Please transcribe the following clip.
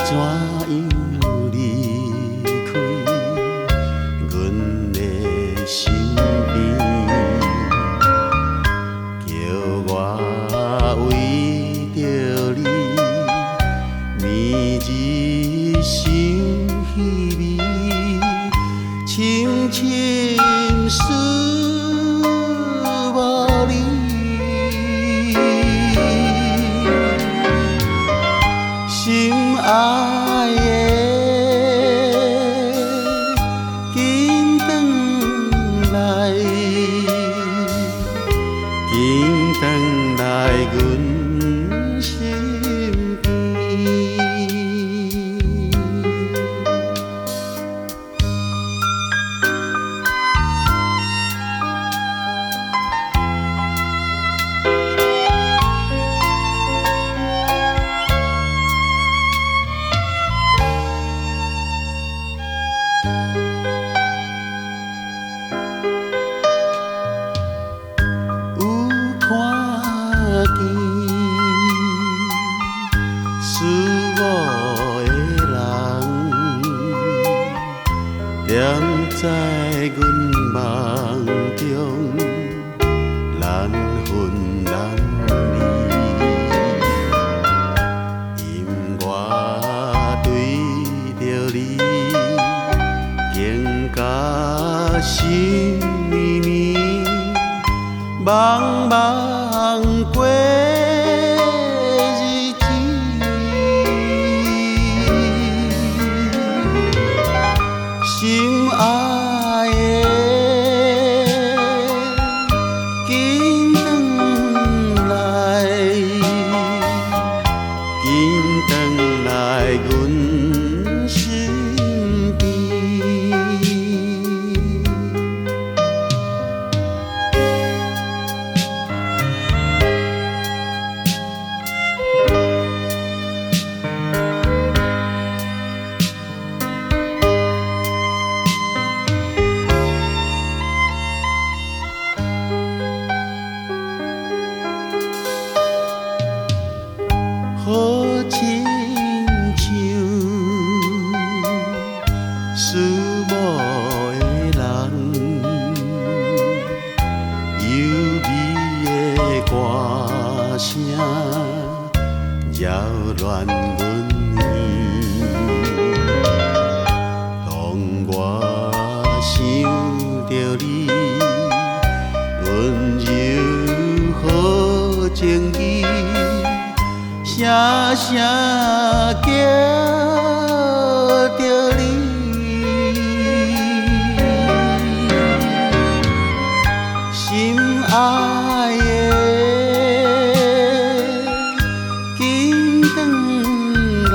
怎样离开阮的身边，叫我为着你眠日想稀微，深深思无离。心爱的，紧转来，紧转来阮身边。看见思我的人，念在阮梦中，难分难离。因我对着你，情甲心绵绵。茫茫过日子，心爱的，紧转来，紧转来阮身边。好亲像思慕的人，优美的歌声扰乱阮耳。当我想着你，温柔好情意。声声叫着你，心爱的，紧转来。